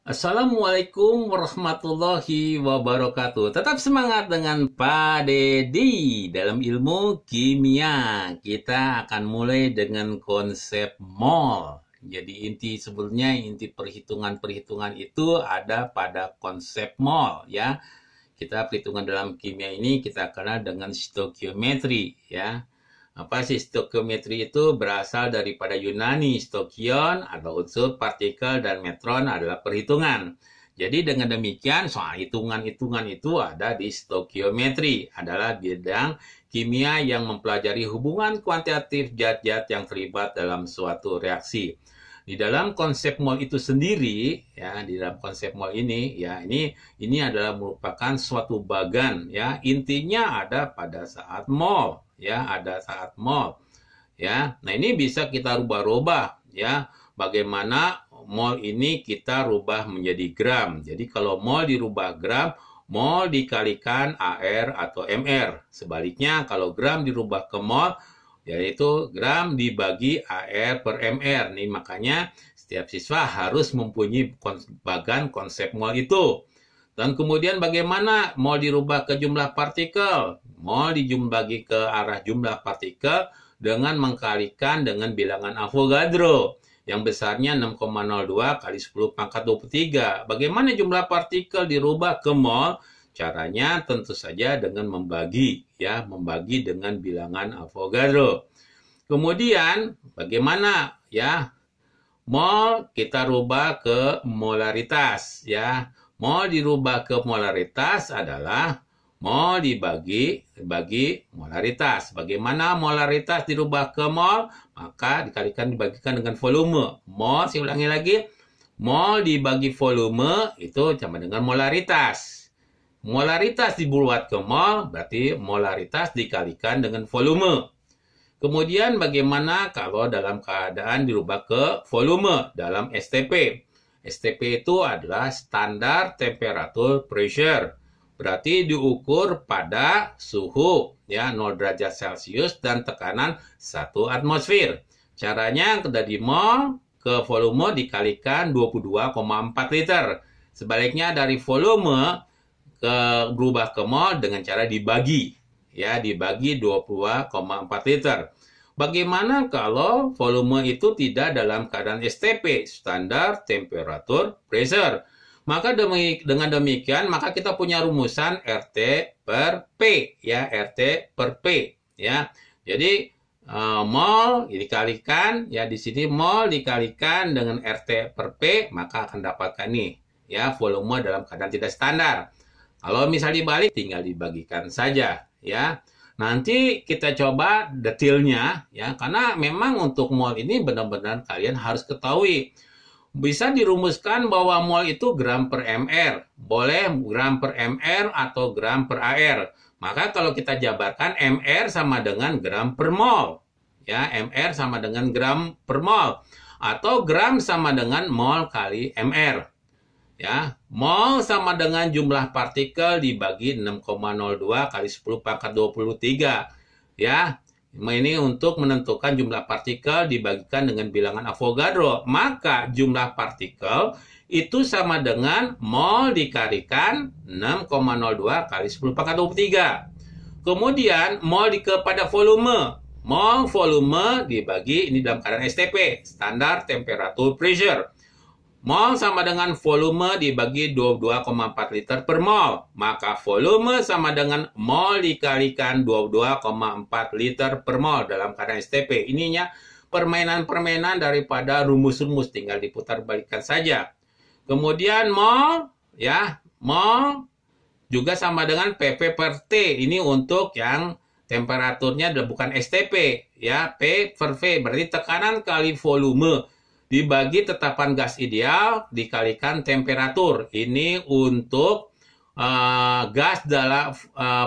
Assalamualaikum warahmatullahi wabarakatuh. Tetap semangat dengan Pak Dedi dalam ilmu kimia. Kita akan mulai dengan konsep mol. Jadi inti perhitungan-perhitungan itu ada pada konsep mol ya. Kita perhitungan dalam kimia ini kita kenal dengan stoikiometri ya. Apa sih stoikiometri itu? Berasal daripada Yunani. Stoikion adalah unsur, partikel, dan metron adalah perhitungan. Jadi dengan demikian soal hitungan-hitungan itu ada di stoikiometri. Adalah bidang kimia yang mempelajari hubungan kuantitatif zat-zat yang terlibat dalam suatu reaksi. Di dalam konsep mol itu sendiri, ya, di dalam konsep mol ini, ya, ini adalah merupakan suatu bagan, ya, intinya ada pada saat mol, ya, ada saat mol, ya. Nah, ini bisa kita rubah-rubah, ya, bagaimana mol ini kita rubah menjadi gram. Jadi kalau mol dirubah gram, mol dikalikan AR atau MR. Sebaliknya kalau gram dirubah ke mol, yaitu gram dibagi AR per MR. Nih makanya setiap siswa harus mempunyai bagan konsep mol itu. Dan kemudian bagaimana mol dirubah ke jumlah partikel? Mol dibagi ke arah jumlah partikel dengan mengkalikan dengan bilangan Avogadro yang besarnya 6,02 kali 10 pangkat 23. Bagaimana jumlah partikel dirubah ke mol? Caranya tentu saja dengan membagi, ya, membagi dengan bilangan Avogadro. Kemudian bagaimana, ya, mol kita rubah ke molaritas, ya. Mol dirubah ke molaritas adalah mol dibagi molaritas. Bagaimana molaritas dirubah ke mol? Maka dibagikan dengan volume. Mol, saya ulangi lagi, mol dibagi volume itu sama dengan molaritas. Molaritas dibuat ke mol, berarti molaritas dikalikan dengan volume. Kemudian bagaimana kalau dalam keadaan dirubah ke volume dalam STP? STP itu adalah standar temperatur pressure. Berarti diukur pada suhu, ya, 0 derajat Celcius dan tekanan 1 atmosfer. Caranya dari mol ke volume dikalikan 22,4 liter. Sebaliknya dari volume berubah ke mol dengan cara dibagi, ya, dibagi 22,4 liter. Bagaimana kalau volume itu tidak dalam keadaan STP, standar temperatur pressure? Maka dengan demikian maka kita punya rumusan RT per P, ya, RT per P, ya. Jadi mol dikalikan, ya, di sini mol dikalikan dengan RT per P, maka akan dapatkan nih, ya, volume dalam keadaan tidak standar. Kalau misalnya dibalik, tinggal dibagikan saja, ya. Nanti kita coba detailnya, ya, karena memang untuk mol ini benar-benar kalian harus ketahui. Bisa dirumuskan bahwa mol itu gram per mr, boleh gram per mr atau gram per AR. Maka kalau kita jabarkan mr sama dengan gram per mol, ya, mr sama dengan gram per mol, atau gram sama dengan mol kali mr. Ya, mol sama dengan jumlah partikel dibagi 6,02 kali 10 pangkat 23. Ya, ini untuk menentukan jumlah partikel dibagikan dengan bilangan Avogadro. Maka jumlah partikel itu sama dengan mol dikalikan 6,02 kali 10 pangkat 23. Kemudian mol kepada volume. Mol volume dibagi, ini dalam keadaan STP, standar temperatur pressure. Mol sama dengan volume dibagi 22,4 liter per mol. Maka volume sama dengan mol dikalikan 22,4 liter per mol dalam keadaan STP. Ininya permainan-permainan daripada rumus-rumus, tinggal diputar balikan saja. Kemudian mol, ya, mol juga sama dengan PP per T. Ini untuk yang temperaturnya bukan STP, ya, P per V. Berarti tekanan kali volume dibagi tetapan gas ideal dikalikan temperatur. Ini untuk gas dalam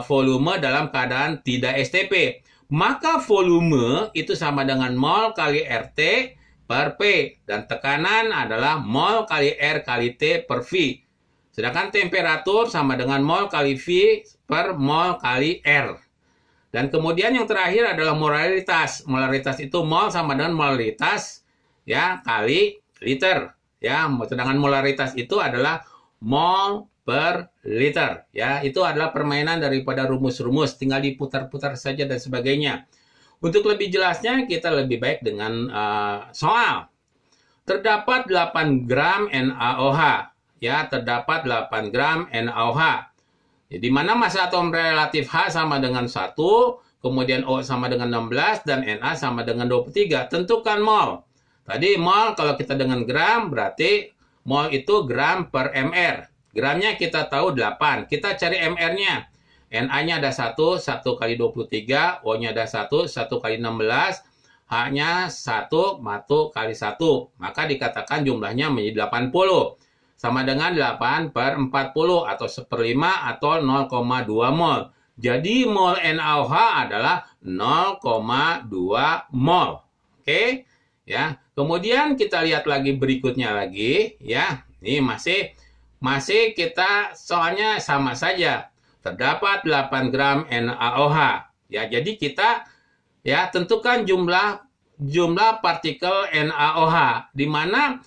volume dalam keadaan tidak STP. Maka volume itu sama dengan mol kali RT per P. Dan tekanan adalah mol kali R kali T per V. Sedangkan temperatur sama dengan mol kali V per mol kali R. Dan kemudian yang terakhir adalah molaritas. Molaritas itu mol sama dengan molaritas, ya, kali liter. ya. Sedangkan molaritas itu adalah mol per liter, ya. Itu adalah permainan daripada rumus-rumus, tinggal diputar-putar saja dan sebagainya. Untuk lebih jelasnya kita lebih baik dengan soal. Terdapat 8 gram NaOH, ya, terdapat 8 gram NaOH. Di mana massa atom relatif H sama dengan 1, kemudian O sama dengan 16, dan Na sama dengan 23. Tentukan mol. Tadi mol kalau kita dengan gram, berarti mol itu gram per mr. Gramnya kita tahu 8. Kita cari mr-nya. Na-nya ada 1, 1 kali 23. O-nya ada 1, 1 kali 16. H-nya 1, matu kali 1. Maka dikatakan jumlahnya menjadi 80. Sama dengan 8 per 40 atau 1/5 atau 0,2 mol. Jadi mol NaOH adalah 0,2 mol. Oke? Ya. Kemudian kita lihat lagi berikutnya lagi, ya. Ini masih kita soalnya sama saja. Terdapat 8 gram NaOH. Ya, jadi kita ya tentukan jumlah partikel NaOH, di mana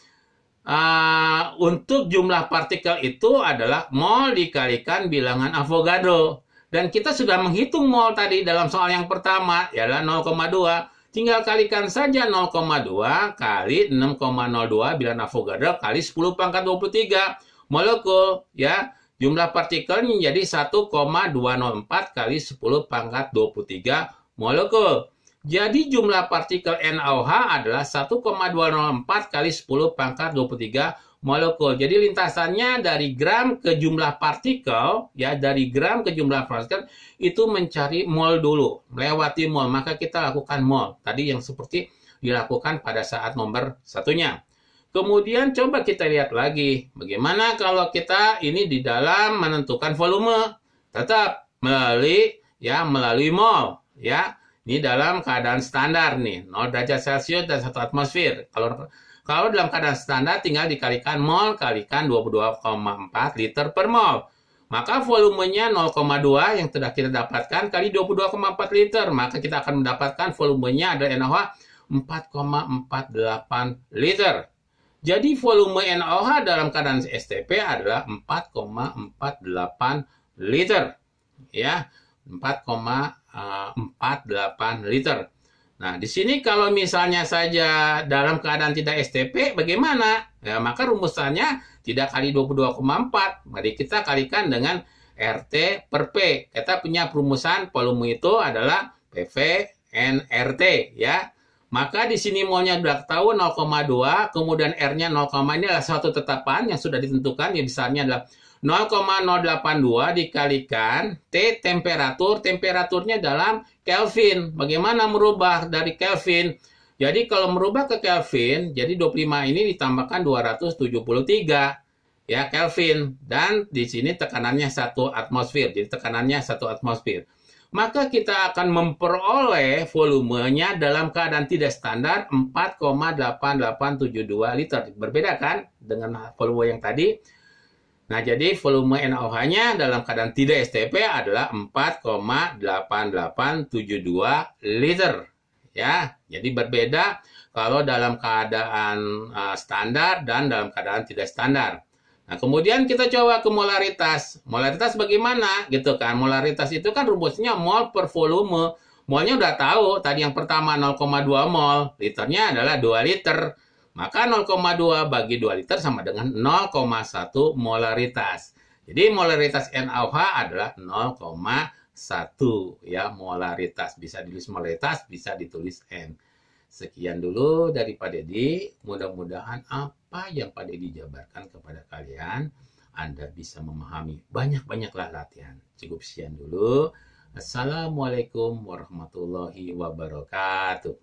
untuk jumlah partikel itu adalah mol dikalikan bilangan Avogadro. Dan kita sudah menghitung mol tadi dalam soal yang pertama, ialah 0,2. Tinggal kalikan saja 0,2 kali 6,02 bilangan Avogadro kali 10 pangkat 23 molekul, ya. Jumlah partikel menjadi 1,204 kali 10 pangkat 23 molekul. Jadi jumlah partikel NaOH adalah 1,204 kali 10 pangkat 23 molekul. Jadi lintasannya dari gram ke jumlah partikel, ya, dari gram ke jumlah partikel itu mencari mol dulu, melewati mol, maka kita lakukan mol. Tadi yang seperti dilakukan pada saat nomor satunya. Kemudian coba kita lihat lagi, bagaimana kalau kita ini di dalam menentukan volume, tetap melalui mol, ya. Ini dalam keadaan standar nih, 0 derajat Celcius dan 1 atmosfer. Kalau dalam keadaan standar tinggal dikalikan mol kalikan 22,4 liter per mol. Maka volumenya 0,2 yang sudah kita dapatkan kali 22,4 liter. Maka kita akan mendapatkan volumenya ada NaOH 4,48 liter. Jadi volume NaOH dalam keadaan STP adalah 4,48 liter. Ya, 4,48 liter. Nah, di sini kalau misalnya saja dalam keadaan tidak STP, bagaimana? Ya, maka rumusannya tidak kali 22,4. Mari kita kalikan dengan RT per P. Kita punya perumusan volume itu adalah PV NRT, ya. Maka di sini molnya sudah tahu 0,2, kemudian R-nya 0, ini adalah suatu tetapan yang sudah ditentukan, yang besarnya adalah 0,082 dikalikan T temperaturnya dalam Kelvin. Bagaimana merubah dari Kelvin? Jadi kalau merubah ke Kelvin, jadi 25 ini ditambahkan 273 ya Kelvin, dan di sini tekanannya 1 atmosfer. Jadi tekanannya 1 atmosfer. Maka kita akan memperoleh volumenya dalam keadaan tidak standar 4,8872 liter. Berbeda kan dengan volume yang tadi? Nah, jadi volume NaOH-nya dalam keadaan tidak STP adalah 4,8872 liter. Ya, jadi berbeda kalau dalam keadaan standar dan dalam keadaan tidak standar. Nah, kemudian kita coba ke molaritas. Molaritas bagaimana? Gitu kan. Molaritas itu kan rumusnya mol per volume. Molnya udah tahu. Tadi yang pertama 0,2 mol. Liternya adalah 2 liter. Maka 0,2 bagi 2 liter sama dengan 0,1 molaritas. Jadi molaritas NaOH adalah 0,1 ya, molaritas. Bisa ditulis molaritas, bisa ditulis N. Sekian dulu dari Pak Dedi. Mudah-mudahan apa yang Pak Dedi jabarkan kepada kalian, Anda bisa memahami. Banyak-banyaklah latihan. Cukup sekian dulu. Assalamualaikum warahmatullahi wabarakatuh.